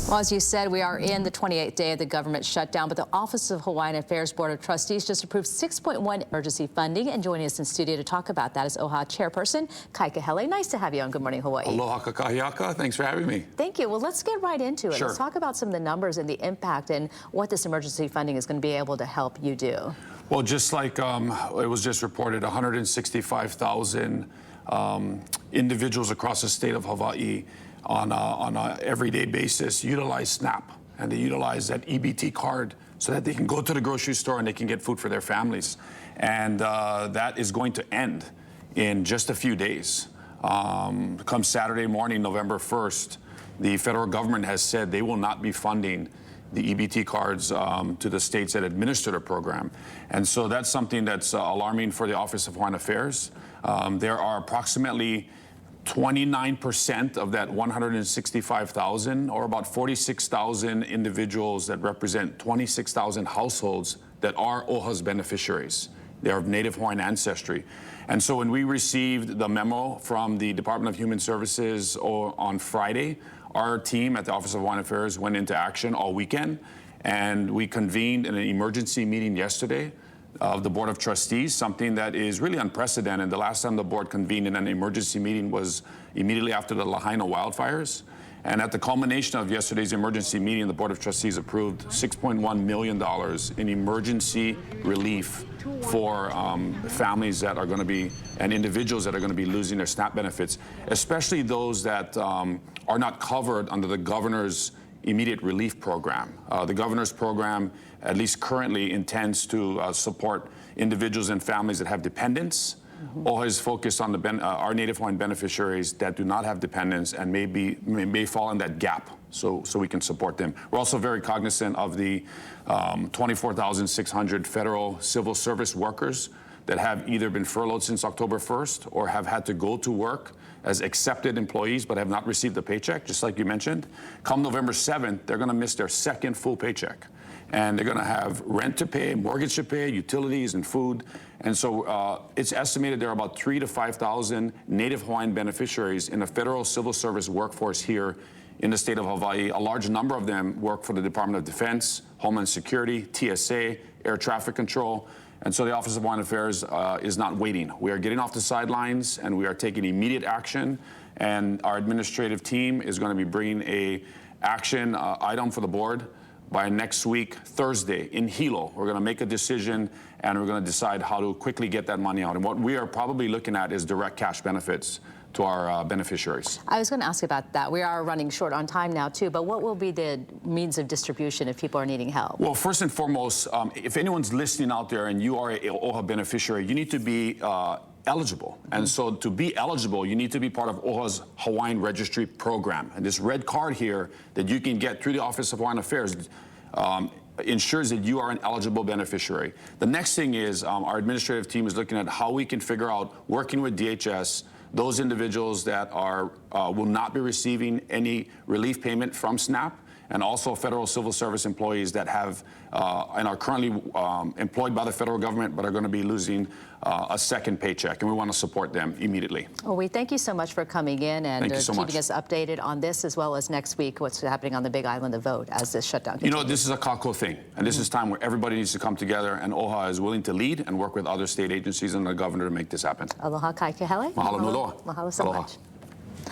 Well, as you said, we are in the 28th day of the government shutdown, but the Office of Hawaiian Affairs Board of Trustees just approved $6.1 emergency funding. And joining us in studio to talk about that is OHA Chairperson Kahele. Nice to have you on Good Morning Hawaiʻi. Aloha kakahiaka. Thanks for having me. Thank you. Well, let's get right into it. Sure. Let's talk about some of the numbers and the impact and what this emergency funding is going to be able to help you do. Well, just like it was just reported, 165,000 individuals across the state of Hawaii on a everyday basis utilize SNAP, and they utilize that EBT card so that they can go to the grocery store and they can get food for their families. And that is going to end in just a few days. Come Saturday morning, November 1st, the federal government has said they will not be funding the EBT cards to the states that administer the program. And so that's something that's alarming for the Office of Hawaiian Affairs. There are approximately 29% of that 165,000, or about 46,000 individuals that represent 26,000 households that are OHA's beneficiaries. They are of Native Hawaiian ancestry. And so when we received the memo from the Department of Human Services on Friday, our team at the Office of Hawaiian Affairs went into action all weekend, and we convened in an emergency meeting yesterday of the Board of Trustees, something that is really unprecedented. The last time the board convened in an emergency meeting was immediately after the Lahaina wildfires. And at the culmination of yesterday's emergency meeting, the Board of Trustees approved $6.1 million in emergency relief for families that are going to be, and individuals that are going to be losing their SNAP benefits, especially those that are not covered under the governor's immediate relief program. The governor's program, at least currently, intends to support individuals and families that have dependents. OHA is focused on our Native Hawaiian beneficiaries that do not have dependents and may fall in that gap, so we can support them. We're also very cognizant of the 24,600 federal civil service workers that have either been furloughed since October 1st or have had to go to work as accepted employees but have not received a paycheck, just like you mentioned. Come November 7th, they're going to miss their second full paycheck. And they're going to have rent to pay, mortgage to pay, utilities and food. And so it's estimated there are about 3,000 to 5,000 Native Hawaiian beneficiaries in the federal civil service workforce here in the state of Hawaii. A large number of them work for the Department of Defense, Homeland Security, TSA, Air Traffic Control. And so the Office of Hawaiian Affairs is not waiting. We are getting off the sidelines and we are taking immediate action. And our administrative team is going to be bringing a action item for the board by next week, Thursday, in Hilo. We're going to make a decision and we're going to decide how to quickly get that money out. And what we are probably looking at is direct cash benefits to our beneficiaries. I was going to ask about that. We are running short on time now too, but what will be the means of distribution if people are needing help? Well, first and foremost, if anyone's listening out there and you are an OHA beneficiary, you need to be eligible. And so to be eligible, you need to be part of OHA's Hawaiian Registry program. And this red card here that you can get through the Office of Hawaiian Affairs ensures that you are an eligible beneficiary. The next thing is our administrative team is looking at how we can figure out, working with DHS, those individuals that will not be receiving any relief payment from SNAP, and also federal civil service employees that have and are currently employed by the federal government but are going to be losing a second paycheck, and we want to support them immediately. Well, we thank you so much for coming in and keeping us updated on this, as well as next week what's happening on the Big Island to vote as this shutdown continues. You know, this is a kako thing, and this is time where everybody needs to come together, and OHA is willing to lead and work with other state agencies and the governor to make this happen. Aloha kai Kahele. Mahalo nui loa. Mahalo so much.